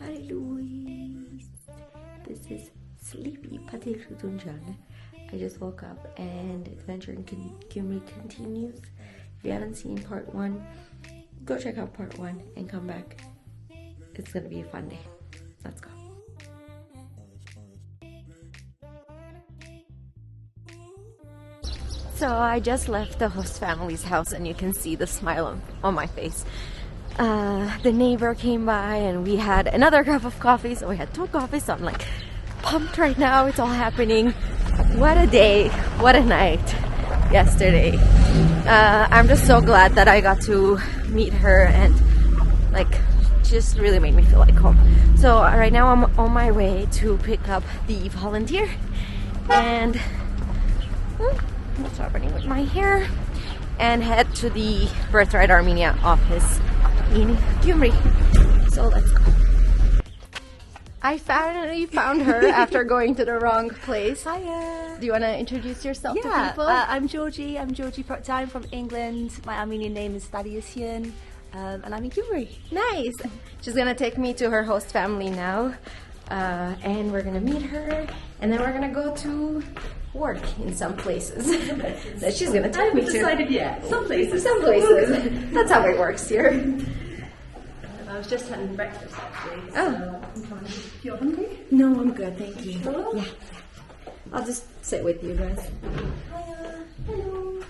Bye, Louise. This is Sleepy Patil Tunjana. I just woke up and Adventure in Gyumri continues. If you haven't seen part 1, go check out part 1 and come back. It's gonna be a fun day. Let's go. So I just left the host family's house and you can see the smile on my face. The neighbor came by and we had another cup of coffee, so we had 2 coffees, so I'm like pumped right now. It's all happening. What a day, what a night yesterday. I'm just so glad that I got to meet her and like just really made me feel like home. So right now I'm on my way to pick up the volunteer and what's happening with my hair and head to the Birthright Armenia office in Gyumri. So let's go. I finally found her after going to the wrong place. Hiya. Do you want to introduce yourself to people? I'm Georgie. I'm Georgie Proctor from England. My Armenian name is Diasporan, and I'm in Gyumri. Nice. She's gonna take me to her host family now, and we're gonna meet her, and then we're gonna go to work in some places that she's gonna take me to. I haven't decided yet. Some places. Some places. That's how it works here. I was just having breakfast actually. Oh. So I'm trying to. You're hungry? No, I'm good, thank you. Hello? Yeah. I'll just sit with you guys. Hiya. Hello.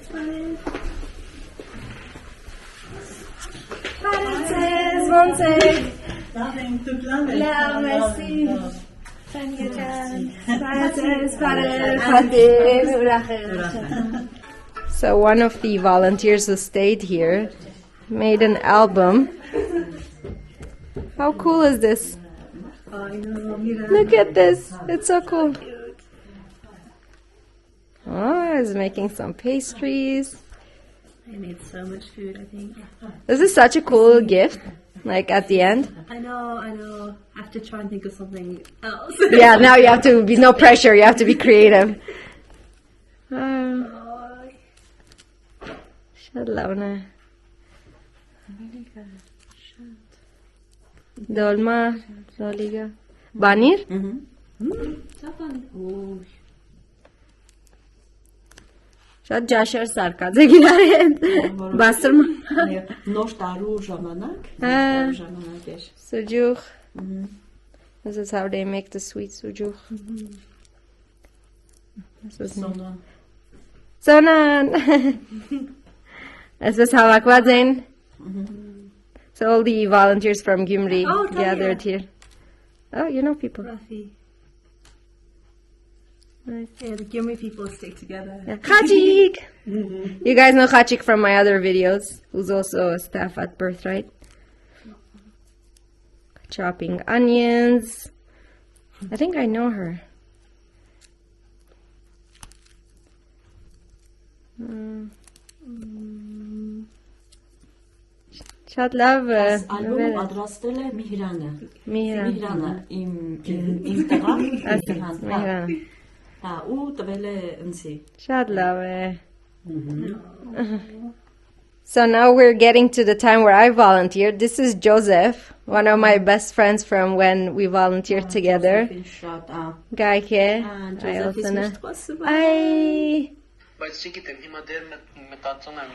Smile. Parences, Monse. Nothing to plan. La, merci. So one of the volunteers who stayed here made an album. How cool is this? I know, mira. Look at this. It's so cool. Oh, he's making some pastries. I made so much food, I think. This is such a cool gift. Like at the end. I know. I have to try and think of something else. Yeah, now you have to be no pressure. You have to be creative. Shalom. Dolma, Doliga. Banir? Շատ ջաշեր սարկած է գիրարեն, բասրմ։ Նոր տարու ժամանակ, էր։ Sujuk. This is how they make the sweet sujuk. Սոնան։ Sonan. This is հավաքված են. So all the volunteers from Gyumri gathered here. Oh, you know people. Rafi. Nice. Yeah, the Gyumri people stick together. Yeah. Khachik! You guys know Khachik from my other videos, who's also a staff at Birthright. Chopping onions. I think I know her. Շատ լավ է։ Ալբոմ պատրաստել է Միհրանը։ Միհրան։ Միհրանը իմ տղան Միհրան։ Հա, ու տվել է ինձի։ Շատ լավ է։ So now we're getting to the time where I volunteered. This is Joseph, one of my best friends from when we volunteered together. Gaike. Ay. Բայց չգիտեմ, հիմա դեռ մտածում եմ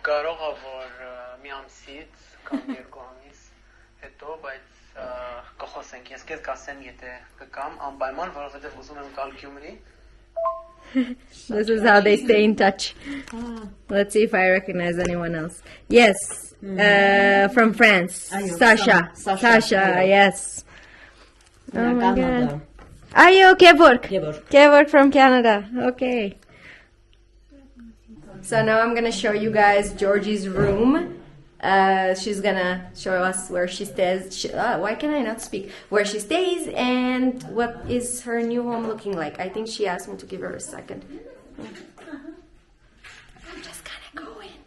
կարող է որ մի ամսից կամ 2 ամիս հետո, բայց կխոսենք, ես քեզ կասեմ եթե կգամ անպայման, որովհետև ուզում եմ գալ Gyumri. This is how they stay in touch. Let's see if I recognize anyone else. Yes, from France. Sasha. Sasha, yes. Oh my God. Ayo, Kevork from Canada. Okay. So now I'm gonna show you guys Georgie's room. She's gonna show us where she stays. Why can I not speak? Where she stays and what is her new home looking like. I think she asked me to give her a second. I'm just gonna go in.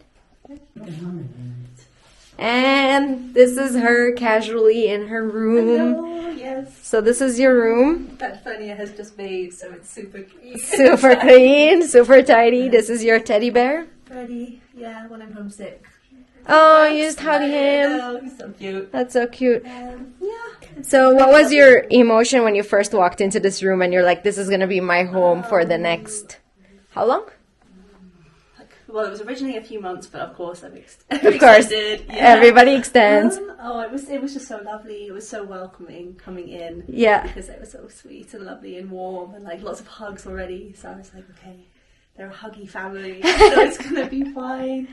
And this is her casually in her room. Hello, yes. So this is your room. That Fania has just made, so it's super clean. Super clean, super tidy. This is your teddy bear. Ready? Yeah, when I'm homesick. Oh, you just hug him. Oh, he's so cute. That's so cute. Yeah. So what was your emotion when you first walked into this room and you're like, this is going to be my home for the next... How long? Well, it was originally a few months, but of course I've Of course, everybody extends. It was just so lovely. It was so welcoming coming in. Yeah. Because it was so sweet and lovely and warm and like lots of hugs already. So I was like, okay, they're a huggy family, so it's gonna be fine.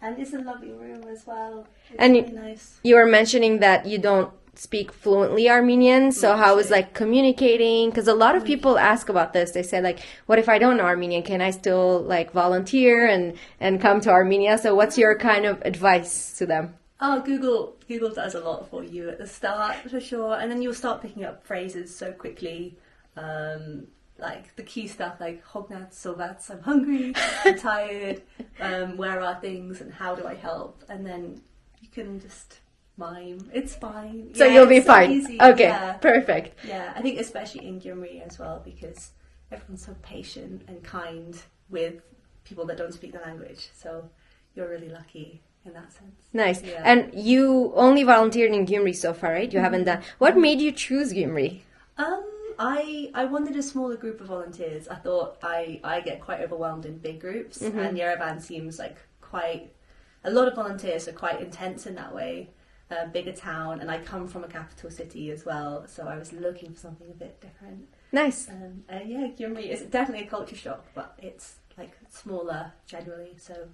And it's a lovely room as well. It's And really nice. You were mentioning that you don't speak fluently Armenian, so how is like communicating? Because a lot of people ask about this. They say like, what if I don't know Armenian? Can I still like volunteer and come to Armenia? So what's your kind of advice to them? Oh, Google does a lot for you at the start for sure, and then you'll start picking up phrases so quickly. Like the key stuff like hognat, sovats, I'm hungry, I'm tired, where are things and how do I help? And then you can just mime. It's fine. So yeah, you'll be it's so fine. easy. Okay, Yeah. perfect. Yeah, I think especially in Gyumri as well, because everyone's so patient and kind with people that don't speak the language. So you're really lucky in that sense. Nice. Yeah. And you only volunteered in Gyumri so far, right? You haven't done... What made you choose Gyumri? I wanted a smaller group of volunteers. I thought I get quite overwhelmed in big groups, and Yerevan seems like quite... A lot of volunteers are quite intense in that way. Bigger town, and I come from a capital city as well, so I was looking for something a bit different. Nice. Yeah, Gyumri is definitely a culture shock, but it's like smaller generally, so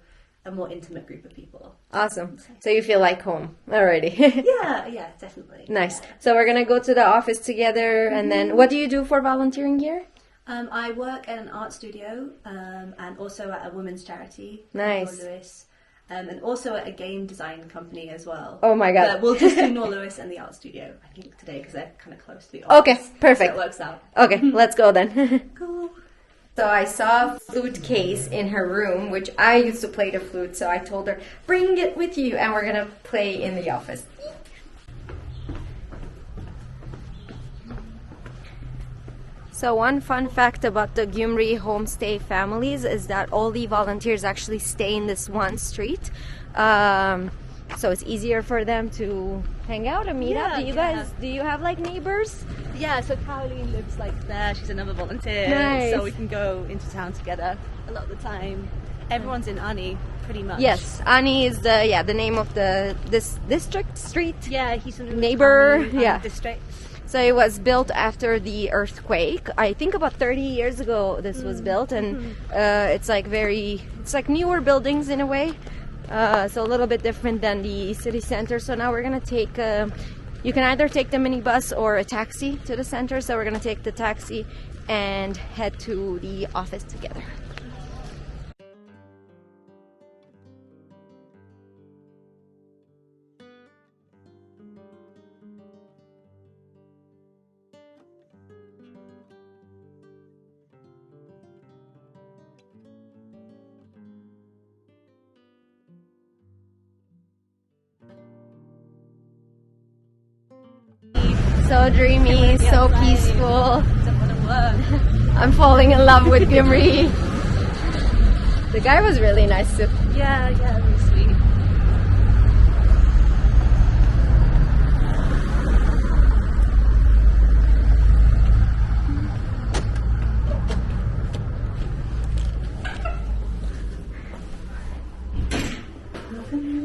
a more intimate group of people. Awesome. So you feel like home already. Yeah, definitely. Nice. Yeah. So we're going to go to the office together, and then what do you do for volunteering here? I work at an art studio and also at a women's charity. Nice. Nor Lewis, and also at a game design company as well. Oh my god. But we'll just do Nor Lewis and the art studio, I think, today because they're kind of close to the office. Okay, perfect. So it works out. Okay, let's go then. Cool. So I saw a flute case in her room, which I used to play the flute, so I told her, bring it with you, and we're going to play in the office. So one fun fact about the Gyumri homestay families is that all the volunteers actually stay in this one street. So it's easier for them to hang out and meet up. Do you have like neighbors? Yeah, so Caroline lives like there. She's another volunteer. Nice. So we can go into town together a lot of the time. Everyone's in Ani, pretty much. Yes, Ani is the name of this district street. Yeah, he's a Neighbor, yeah. district. So it was built after the earthquake. I think about 30 years ago this was built, and it's like newer buildings in a way. So a little bit different than the city center. So now we're gonna take. You can either take the minibus or a taxi to the center. So we're gonna take the taxi and head to the office together. So dreamy, so peaceful. I'm falling in love with Gyumri. The guy was really nice too. Yeah, really sweet.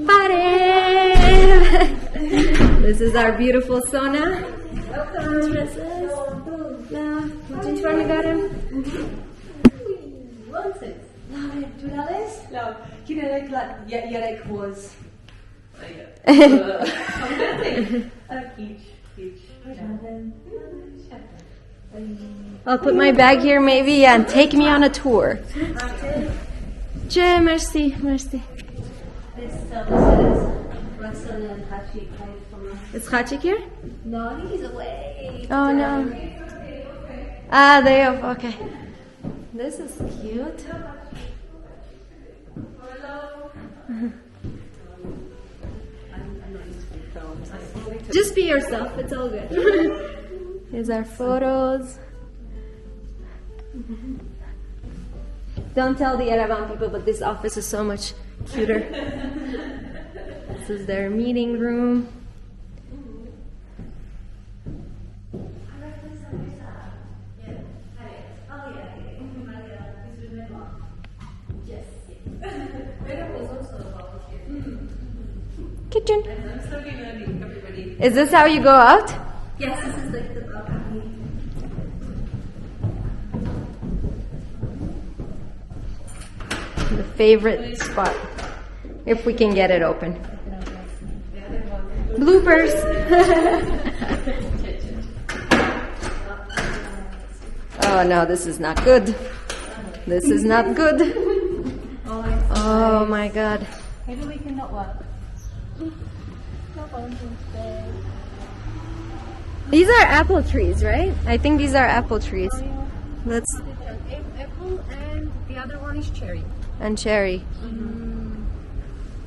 Party! This is our beautiful sauna. Welcome, princess. Didn't you want to get him? No, Yarek was huge. I'll put my bag here maybe and take me on a tour. Merci. Is Khachik here? No, he's away. Oh no. Ah, they have, okay. This is cute. Just be yourself, it's all good. Here's our photos. Don't tell the Yerevan people, but this office is so much cuter. is their meeting room. Kitchen. Is this how you go out? Yes, this is like the balcony. The favorite spot. If we can get it open. Bloopers. Oh no, this is not good. This is not good. Oh my god. Maybe we can not work. These are apple trees, right? I think these are apple trees. Let's Apple and the other one is cherry. and cherry.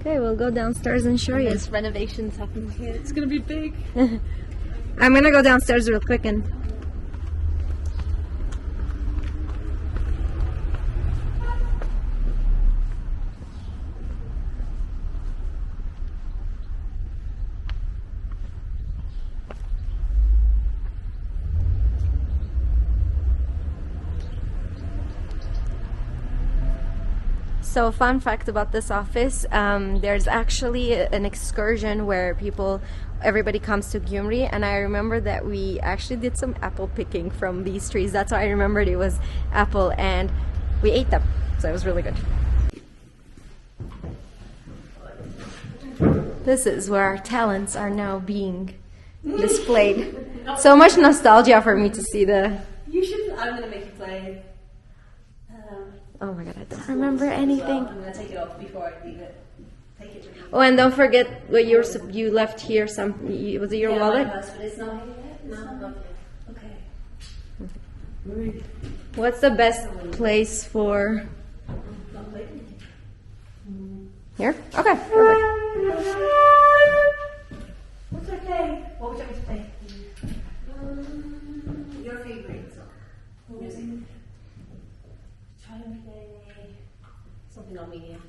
Okay, we'll go downstairs and show you. There's renovations happening here. It's gonna be big. I'm gonna go downstairs real quick and. So, fun fact about this office, there's actually an excursion where everybody comes to Gyumri, and I remember that we actually did some apple picking from these trees. That's why I remembered it was apple, and we ate them, so it was really good. This is where our talents are now being displayed. So much nostalgia for me to see the... You should. I'm gonna make you play. Oh my god, I don't remember anything. I'm gonna take it off before I leave it. Take it. Oh, and don't forget what you left here. Was it your wallet? My purse, but it's not here yet. It's not here. Okay. What's the best place for? Here? Okay, perfect. What's okay? What would you like me to play? Your favorite song. Music. Try to play something Armenian.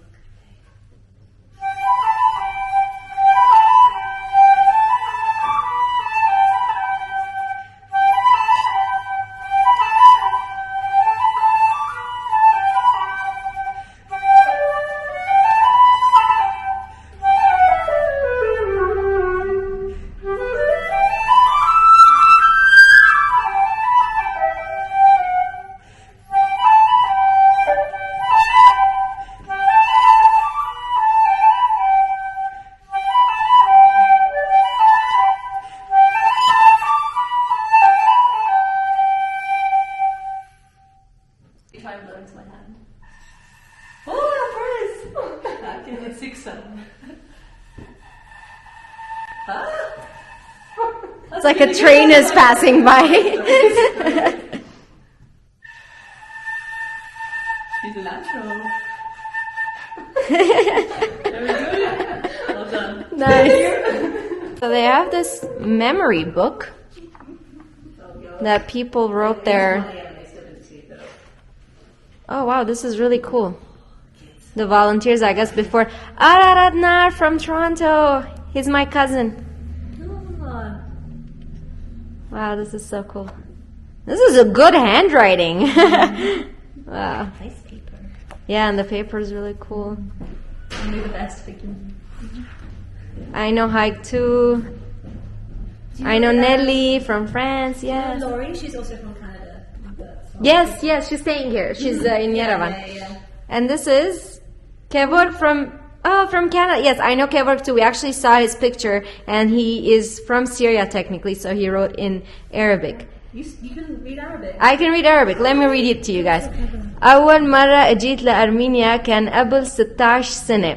It's like a train is passing by. She's a natural. Very good. Well done. Nice. So they have this memory book that people wrote there. Oh wow, this is really cool. The volunteers, I guess, before. Araradnar from Toronto. He's my cousin. Wow, this is so cool. This is a good handwriting. Wow. Nice paper. Yeah, and the paper is really cool. And you're the best figure. I know Haig too. I know Nelly from France, yes. Laurie, she's also from Canada. Yes, she's staying here. She's in Yerevan. Yeah. And this is Kevork from Canada. Yes, I know Kevork too. We actually saw his picture, and he is from Syria technically, so he wrote in Arabic. You can read Arabic. I can read Arabic. Let me read it to you guys. أول مرة أجيت لأرمينيا كان قبل 16 سنة.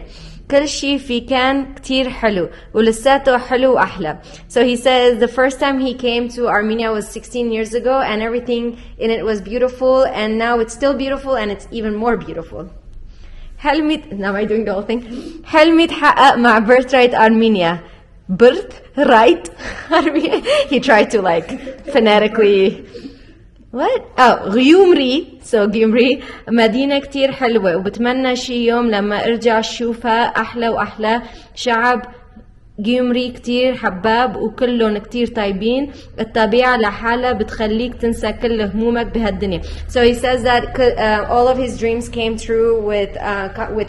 كل شيء في كان كتير حلو ولساته حلو أحلى. So he says the first time he came to Armenia was 16 years ago, and everything in it was beautiful, and now it's still beautiful, and it's even more beautiful. Now am I doing the whole thing? حلمي تحقق مع Birthright Armenia. Birthright Armenia. He tried to phonetically. What? غيومري. So Gyumri مدينة كتير حلوة وبتمنى شي يوم لما ارجع اشوفها أحلى وأحلى. شعب جيومري كتير حباب وكلهم كتير طيبين. الطبيعة لحالها بتخليك تنسى كل همومك بهالدنيا. So he says that all of his dreams came true with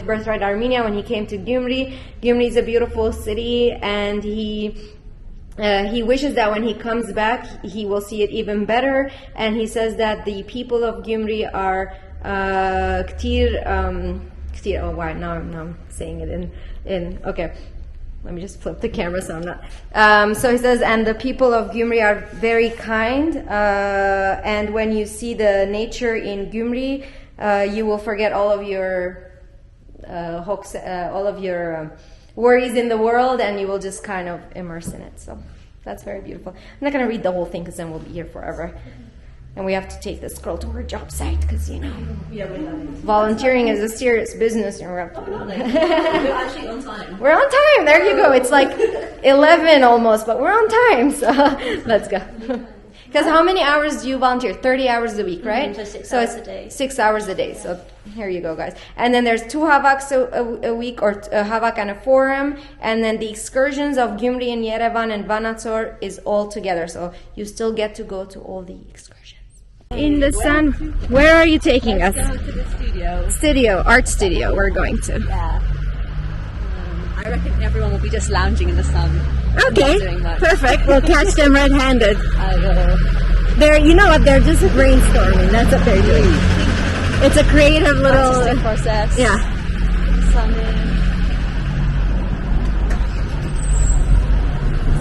Birthright Armenia when he came to Gyumri. Gyumri is a beautiful city, and he wishes that when he comes back he will see it even better. And he says that the people of Gyumri are كتير oh wow, now I'm saying it in okay. Let me just flip the camera so I'm not. So he says, and the people of Gyumri are very kind. And when you see the nature in Gyumri, you will forget all of your worries in the world, and you will just kind of immerse in it. So that's very beautiful. I'm not going to read the whole thing because then we'll be here forever. And we have to take this girl to her job site because, you know, volunteering is a serious business. And we're actually on time. We're on time. There you go. It's like 11 almost, but we're on time. So let's go. Because how many hours do you volunteer? 30 hours a week, right? So 6 hours a day. 6 hours a day. So here you go, guys. And then there's 2 havaks a week, or a havak and a forum. And then the excursions of Gyumri and Yerevan and Vanatsor is all together. So you still get to go to all the excursions. In the sun, where are you taking us? Let's go to the studio. Art studio, we're going to. Yeah. I reckon everyone will be just lounging in the sun. Okay, perfect. We'll catch them red-handed. I will. They're, you know what, they're just brainstorming. That's what they're doing. It's a creative little... artistic process. Yeah. Sun in.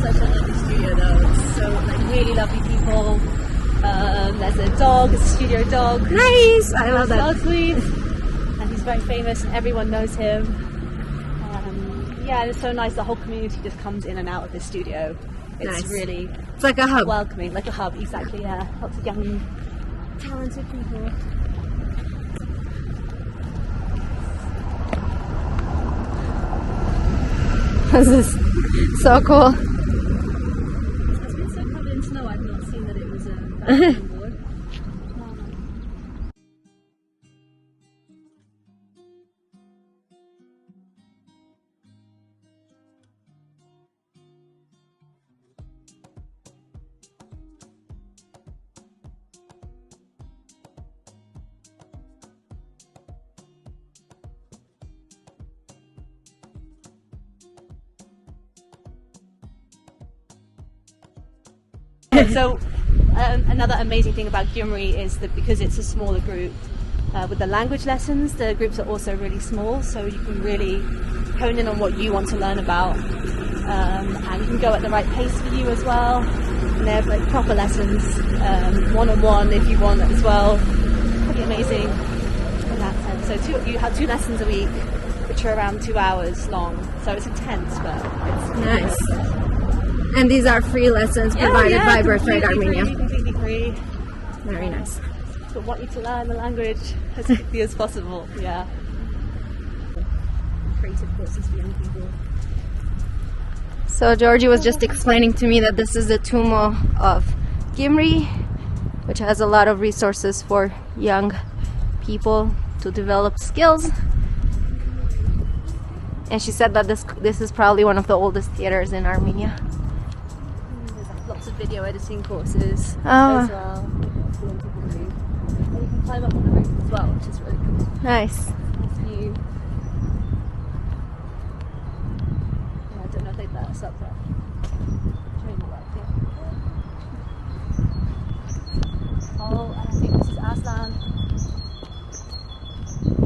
Such a lovely studio though. It's so, like, really lovely people. There's a dog, it's a studio dog. Nice! I love that. So sweet. And he's very famous and everyone knows him. Yeah, and it's so nice. The whole community just comes in and out of the studio. It's Nice. really It's like a hub. welcoming, like a hub, exactly, yeah. Lots of young, talented people. This is so cool. It's been so covered in snow, I've not seen that it was a basketball board. So another amazing thing about Gyumri is that because it's a smaller group, with the language lessons, the groups are also really small, so you can really hone in on what you want to learn about, and you can go at the right pace for you as well. And they have like proper lessons, one-on-one if you want as well. Pretty amazing in that sense. So you have 2 lessons a week, which are around 2 hours long. So it's intense, but it's Nice. And these are free lessons provided by Birthright Armenia. Completely free. Very nice. But want you to learn the language as quickly as possible. Yeah. Creative courses for young people. So Georgie was just explaining to me that this is the Tumo of Gyumri, which has a lot of resources for young people to develop skills. And she said that this is probably one of the oldest theaters in Armenia. There's lots of video editing courses Oh. as well. And you can climb up on the roof as well, which is really cool. Nice. Nice view. Yeah, I don't know if they'd let us up there. Train will up here. Oh, and I think this is Aslan.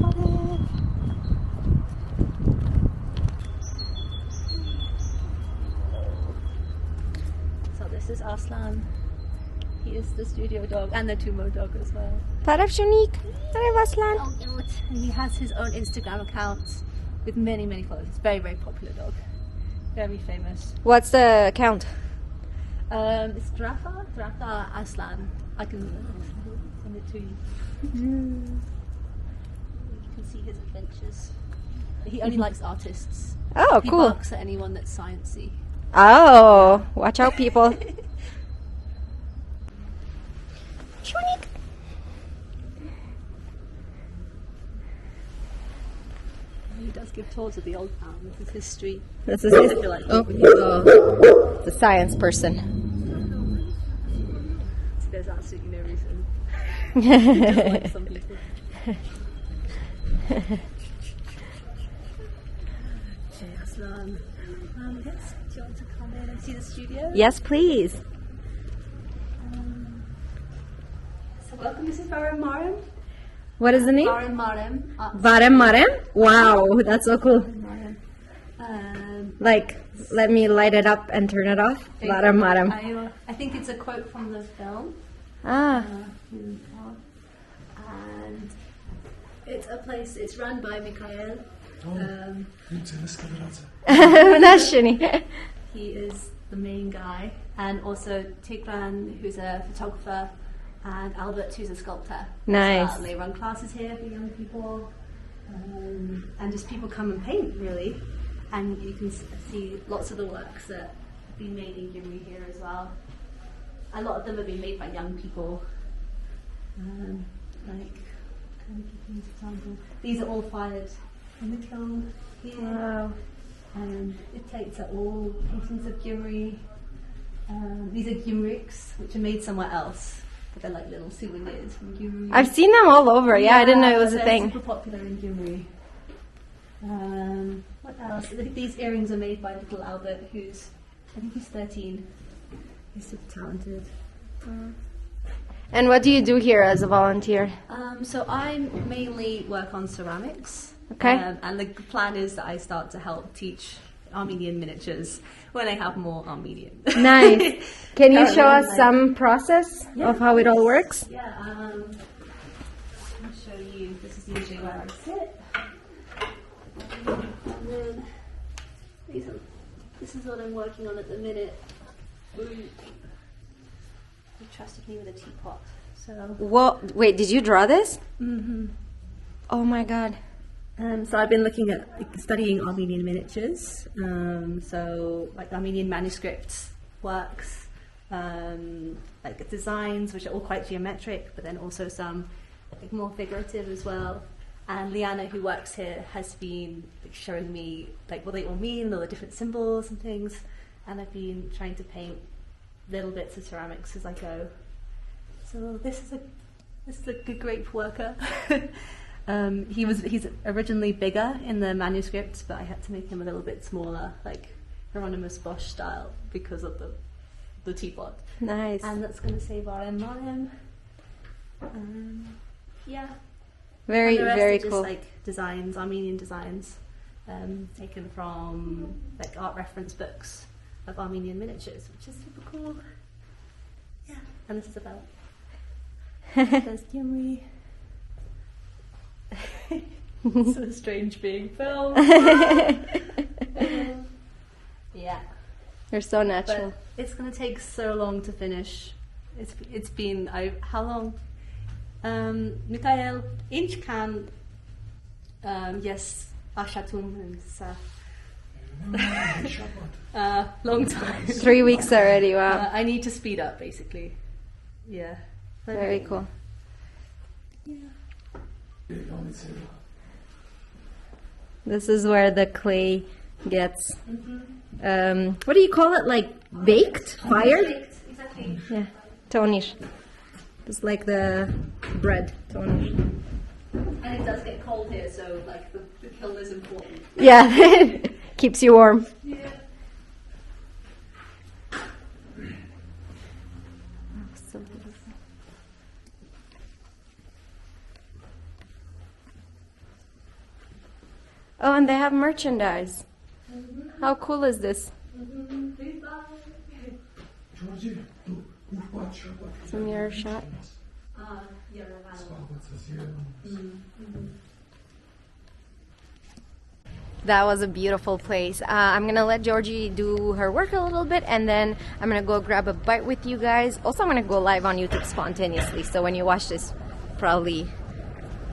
Got it. So this is Aslan. He is the studio dog and the Tumo dog as well. Taraf Shunik. Taraf Aslan. Oh, God. And he has his own Instagram account with many, many followers. It's a very, very popular dog. Very famous. What's the account? It's Drafa Aslan. I can send it to you. You can see his adventures. He only likes artists. Oh, He cool. barks at anyone that's sciencey. Oh, watch out, people. Shunik. He does give tours of the old town. This is history. This is I feel like the science person. there's absolutely no reason. Just like some people. Okay, Aslan. Yes, do you want to come in and see the studio? Yes, please. So welcome, this is Varem Marem. What is the name? Varem Marem. Varem Marem? Wow, that's so cool. Marem. Like, let me light it up and turn it off. Varem Marem. I think it's a quote from the film. Ah. And it's a place, it's run by Mikhail. Nashini. He is the main guy, and also Tigran, who's a photographer, and Albert, who's a sculptor. Nice. They run classes here for young people, and just people come and paint, really. And you can see lots of the works that have been made in Gyumri here as well. A lot of them have been made by young people. Like, can I give you an example? These are all fired in the kiln here. Wow. And the plates are all paintings of Gyumri. These are Gyumriks, which are made somewhere else, but they're like little souvenirs from Gyumri. I've seen them all over. Yeah, I didn't know it was a they're thing. super popular in Gyumri. What else? I think these earrings are made by little Albert, I think he's 13. He's super talented. And what do you do here as a volunteer? So I mainly work on ceramics. Okay. And the plan is that I start to help teach Armenian miniatures when I have more Armenian. Nice. Can you show us some process of how it all works? Yeah. I'll show you. This is usually where I sit. And then this is what I'm working on at the minute. You trusted me with a teapot. So. What? Wait, did you draw this? Mm-hmm. Oh my god. So I've been looking at studying Armenian miniatures, so like Armenian manuscripts, works, like designs which are all quite geometric, but then also some like more figurative as well. And Liana, who works here, has been like, showing me like what they all mean, all the different symbols and things. And I've been trying to paint little bits of ceramics as I go. So this is a good grape worker. He's originally bigger in the manuscripts, but I had to make him a little bit smaller, like Hieronymus Bosch style, because of the teapot. Nice. And that's going to say Varem Marem. Yeah. Very, and the rest very are just, cool. like designs, Armenian designs, taken from like art reference books of Armenian miniatures, which is super cool. Yeah. And this is about. There's Gyumri. It's so strange being filmed. Yeah. You're so natural. But it's going to take so long to finish. It's been how long? Mikhail inch can yes Ashatun and stuff. Long time. 3 weeks already. Wow. I need to speed up, basically. Yeah. Very cool. Yeah. This is where the clay gets. What do you call it? Like baked, fired? Exactly. Yeah, tonish. It's like the bread, tonish. And it does get cold here, so like the kiln is important. Yeah, keeps you warm. Yeah. So beautiful. Oh, and they have merchandise. How cool is this? Georgie, It's a mirror shot. That was a beautiful place. I'm gonna let Georgie do her work a little bit, and then I'm gonna go grab a bite with you guys. Also, I'm gonna go live on YouTube spontaneously, so when you watch this, probably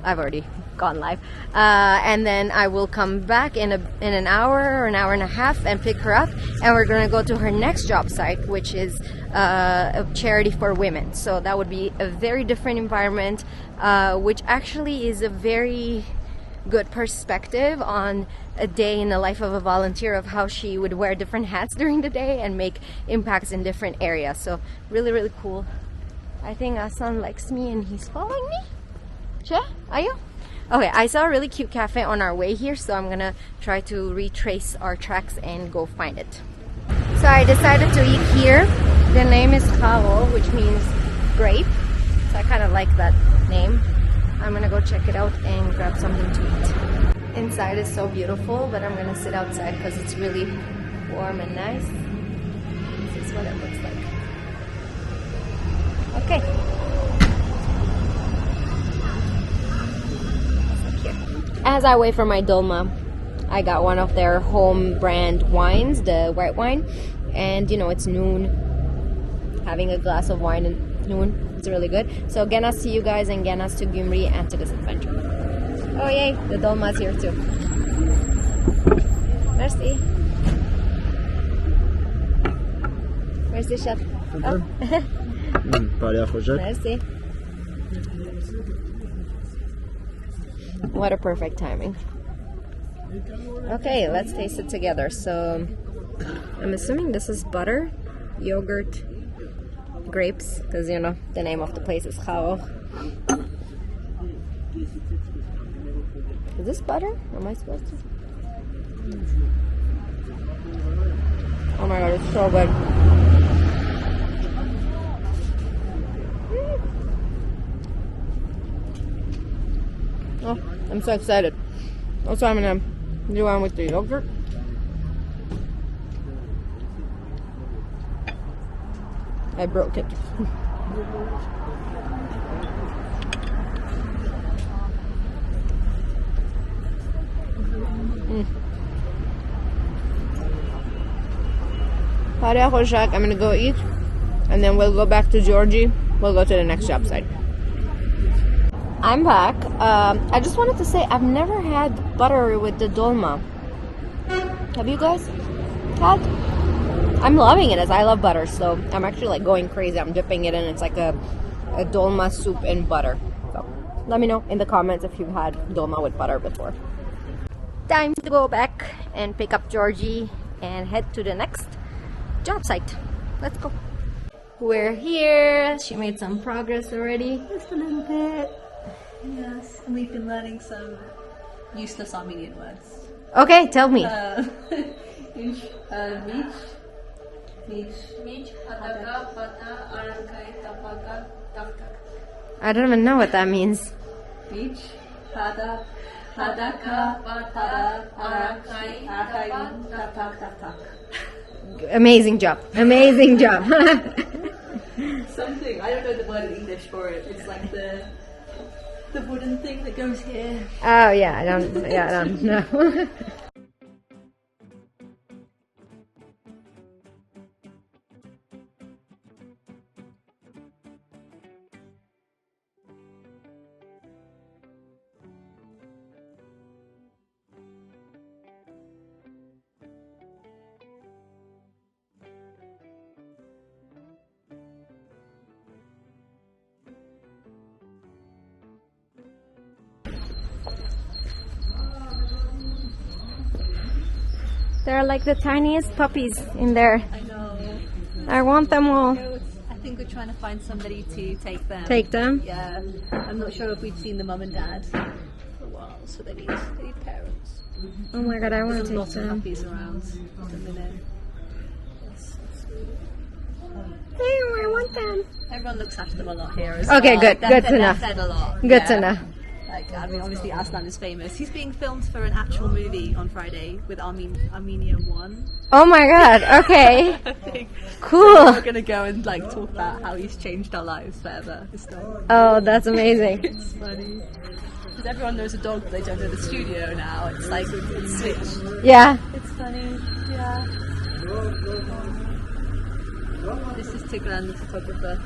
I've already gone live. And then I will come back in an hour or an hour and a half and pick her up, and we're gonna go to her next job site, which is a charity for women. So that would be a very different environment, which actually is a very good perspective on a day in the life of a volunteer, of how she would wear different hats during the day and make impacts in different areas. So really, really cool. I think Aslan likes me and he's following me. Che, are you? Okay, I saw a really cute cafe on our way here, so I'm gonna try to retrace our tracks and go find it. So I decided to eat here. The name is Karo, which means grape. So I kind of like that name. I'm gonna go check it out and grab something to eat. Inside is so beautiful, but I'm gonna sit outside because it's really warm and nice. This is what it looks like. Okay. As I wait for my dolma, I got one of their home brand wines, the white wine, and you know, it's noon. Having a glass of wine at noon, it's really good. So genas to you guys, and genas to Gyumri and to this adventure. Oh yay, the dolma's here too. Merci. Merci, chef. Oh. Merci. What a perfect timing. Okay, let's taste it together. So I'm assuming this is butter, yogurt, grapes, because you know the name of the place is Khao. Is this butter? Am I supposed to? Oh my god, it's so good. Oh, I'm so excited. Also, I'm gonna do one with the yogurt. I broke it. I'm gonna go eat, and then we'll go back to Georgie. We'll go to the next job site. I'm back. I just wanted to say I've never had butter with the dolma. Have you guys had? I'm loving it, as I love butter, so I'm actually like going crazy. I'm dipping it in. It's like a dolma soup in butter. So let me know in the comments if you've had dolma with butter before. Time to go back and pick up Georgie and head to the next job site. Let's go. We're here. She made some progress already. Just a little bit. Yes, and we've been learning some useless Armenian words. Okay, tell me. I don't even know what that means. Amazing job. Amazing job. Something, I don't know the word in English for it. It's like the wooden thing that goes here. Oh yeah, I don't know. They're like the tiniest puppies in there. I know. I want them all. I think we're trying to find somebody to take them. Take them? Yeah. I'm not sure if we've seen the mum and dad for a while, so they need parents. Oh my god, I want to There's a take lot of them. puppies around at the minute. I want them. Everyone looks after them a lot here as well. Okay, good. They're Good to know. fed a lot. Good to know. Like, I mean, obviously Aslan is famous. He's being filmed for an actual movie on Friday with Armenia 1. Oh my god, okay. I think Cool. we're gonna go and like talk about how he's changed our lives forever. Oh, that's amazing. It's funny. Because everyone knows a dog, but they don't know the studio now. It's like, it's switched. Yeah. It's funny, yeah. This is Tigran, the photographer.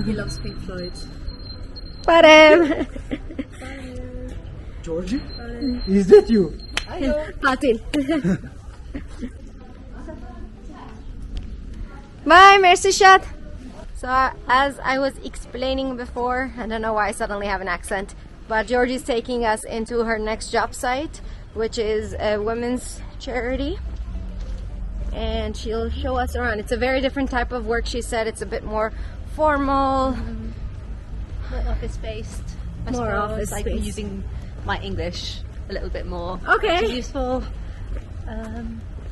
He loves Pink Floyd. Parem. Georgie? Is that you? Patil. Bye, merci chat. So as I was explaining before, I don't know why I suddenly have an accent. But Georgie's taking us into her next job site, which is a women's charity. And she'll show us around. It's a very different type of work. She said it's a bit more formal. More office-based. More office like based. using my English a little bit more. Okay. Which is useful.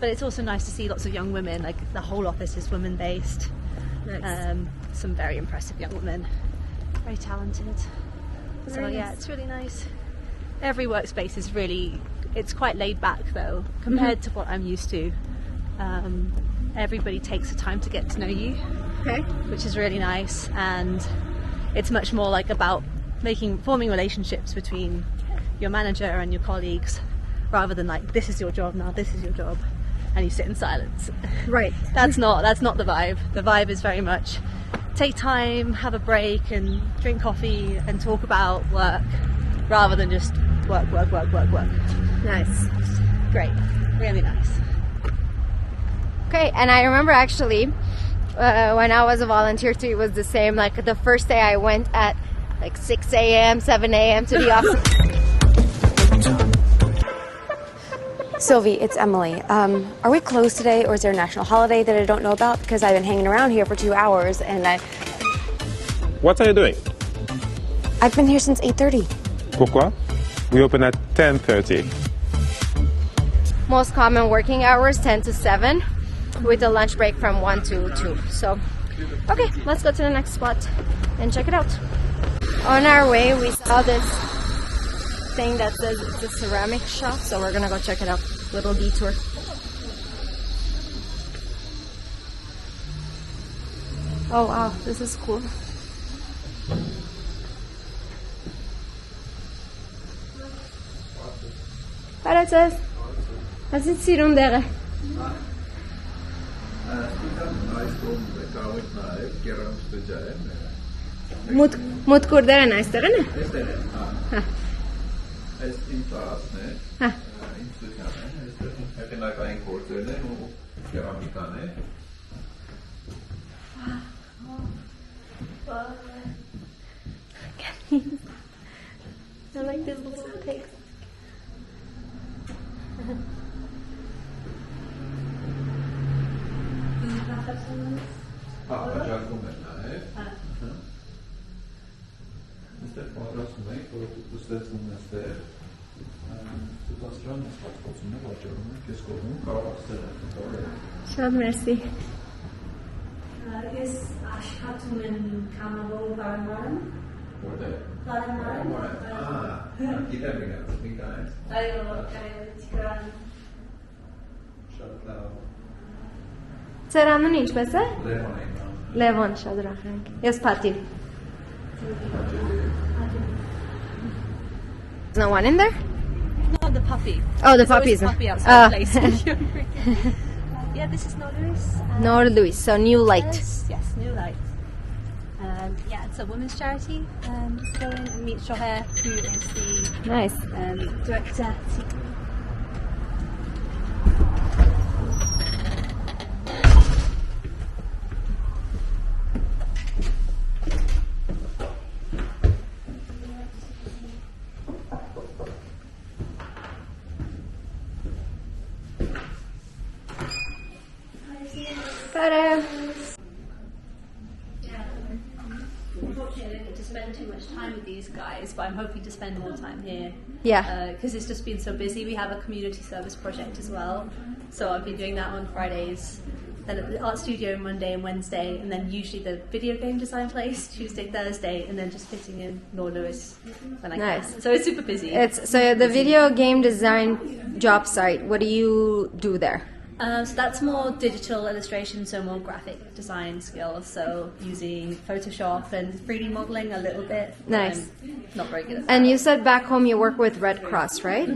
But it's also nice to see lots of young women. Like the whole office is women-based. Nice. Some very impressive young women. Very talented. So Very yeah, nice. it's really nice. Every workspace is really, it's quite laid back though, compared to what I'm used to. Everybody takes the time to get to know you, Okay. which is really nice, and it's much more like about forming relationships between your manager and your colleagues, rather than like, this is your job now, this is your job, and you sit in silence. Right. That's not the vibe. The vibe is very much take time, have a break, and drink coffee and talk about work, rather than just work. Nice. Great, really nice. Okay, and I remember actually when I was a volunteer too, it was the same. Like the first day I went at like 6 a.m., 7 a.m. to the office. Sylvie, it's Emily. Are we closed today, or is there a national holiday that I don't know about? Because I've been hanging around here for 2 hours, and What are you doing? I've been here since 8:30. Pourquoi? We open at 10:30. Most common working hours 10 to 7, with a lunch break from 1 to 2. So, okay, let's go to the next spot and check it out. On our way, we saw this thing that says it's a ceramic shop, so we're gonna go check it out. Little detour. Oh wow, this is cool. What it says? Wat is dit hier onder? Moet kurdere nice ne? I like this little pigs. Շատ մերսի։ Ես աշխատում եմ կամավոր բարման։ Որտե՞ղ։ Բարման։ Գիտեմ եկած, մի կանես։ Այո, կայացիկան։ Շատ լավ։ Ձեր անունը ինչպես է։ Լևոն եմ։ Լևոն, շատ ուրախ ենք։ Ես Փաթի։ There's no one in there? No, the puppy. Oh, the There's always puppies. a puppy outside the place. Yeah, this is Nor Lewis. Nor Louis, so new light. Yes, New Light. Yeah, it's a women's charity. Go in and meet Shoher, who is the Nice. director. Ta-da! Unfortunately, I didn't get to spend too much time with these guys, but I'm hoping to spend more time here. Yeah. Because it's just been so busy. We have a community service project as well, so I've been doing that on Fridays. Then at the art studio Monday and Wednesday, and then usually the video game design place Tuesday, Thursday, and then just fitting in Nor Lewis when I Nice. can. So it's super busy. It's so the video game design job site. What do you do there? So that's more digital illustration, so more graphic design skills. So using Photoshop and 3D modeling a little bit. Nice. I'm not very good at that. And you said back home you work with Red Cross, right?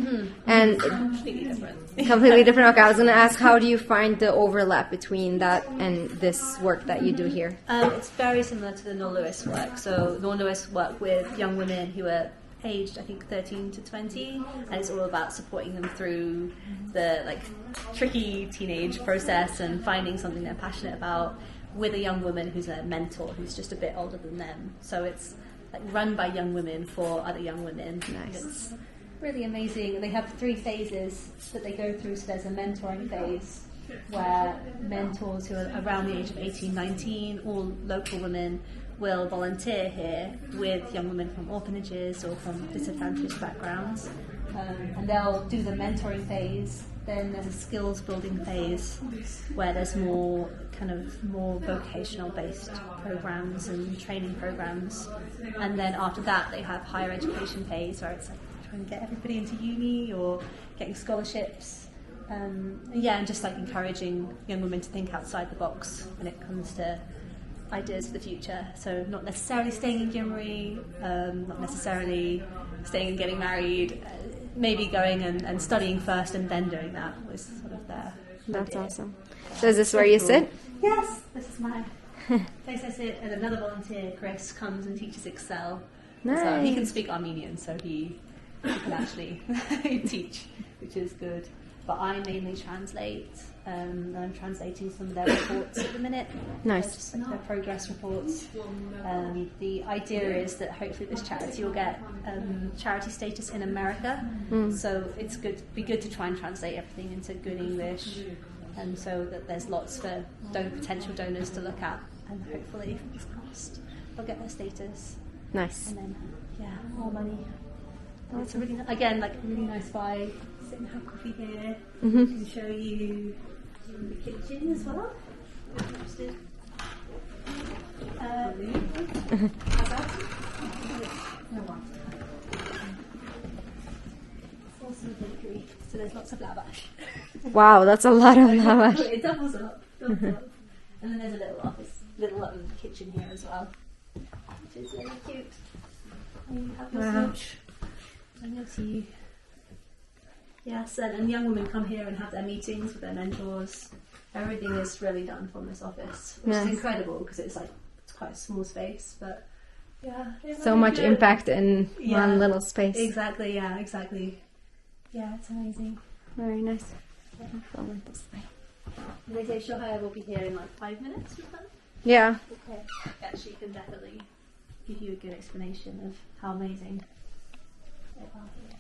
And Completely different. completely different. Okay, I was going to ask, how do you find the overlap between that and this work that you do here? It's very similar to the Nor Lewis work. So Nor Lewis work with young women who are aged, I think, 13 to 20, and it's all about supporting them through the tricky teenage process and finding something they're passionate about with a young woman who's a mentor who's just a bit older than them. So it's like run by young women for other young women. Nice. It's really amazing. They have 3 phases that they go through. So there's a mentoring phase where mentors who are around the age of 18, 19, all local women, will volunteer here with young women from orphanages or from disadvantaged backgrounds. And they'll do the mentoring phase. Then there's a skills building phase where there's more vocational based programs and training programs. And then after that they have higher education phase where it's like trying to get everybody into uni or getting scholarships. And just like encouraging young women to think outside the box when it comes to ideas for the future. So not necessarily staying in Gyumri, not necessarily staying and getting married, maybe going and studying first and then doing that was sort of their That's idea. awesome. So is this where you sit? Yes, this is my place I sit, and another volunteer, Chris, comes and teaches Excel. Nice. So he can speak Armenian, so he can actually teach, which is good. But I mainly translate. I'm translating some of their reports at the minute. Nice. Just like their progress reports. The idea is that hopefully this charity will get charity status in America. So it's be good to try and translate everything into good English, and so that there's lots for potential donors to look at, and hopefully, fingers crossed, they'll get their status. Nice. And then, more money. And it's a really, again, like a really nice vibe. Sit and have coffee here. I can show you the kitchen as well. If you're interested. How's that? No one. It's also a bakery, so there's lots of lavash. Wow, that's a lot of lavash. It doubles up. And then there's a little office, kitchen here as well, which is really cute. And you have your lunch and your tea. Yes, and young women come here and have their meetings with their mentors. Everything is really done from this office, which is incredible because it's quite a small space, but So much impact in one little space. Exactly, exactly. Yeah, it's amazing. Very nice. Film it this way. They say Shohaya will be here in like 5 minutes or so. Yeah. Okay. Yeah, she can definitely give you a good explanation of how amazing they are here.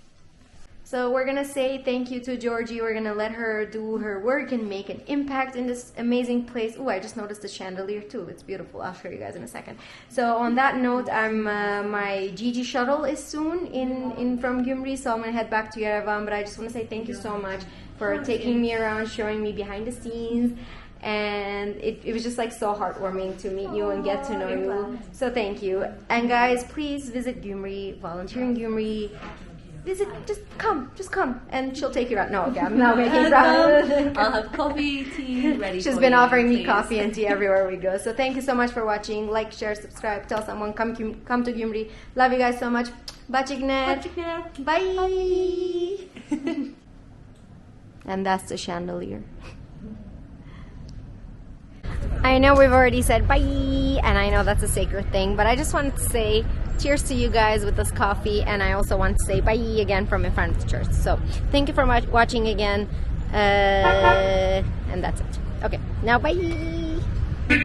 So we're gonna say thank you to Georgie. We're gonna let her do her work and make an impact in this amazing place. Oh, I just noticed the chandelier too. It's beautiful. I'll show you guys in a second. So on that note, my Gigi shuttle is soon in from Gyumri, so I'm gonna head back to Yerevan. But I just want to say thank you so much for taking me around, showing me behind the scenes. And it was just like so heartwarming to meet you and get to know you. So thank you. And guys, please visit Gyumri, volunteer in Gyumri. Just come, and she'll take you out. No, okay, I'm not making promises. I'll have coffee, tea ready. She's been offering me coffee and tea everywhere we go. So thank you so much for watching. Like, share, subscribe, tell someone, come to Gyumri. Love you guys so much. Bye. And that's the chandelier. I know we've already said bye, and I know that's a sacred thing, but I just wanted to say cheers to you guys with this coffee, and I also want to say bye again from in front of the church. So thank you for watching again, and that's it. Okay, now bye.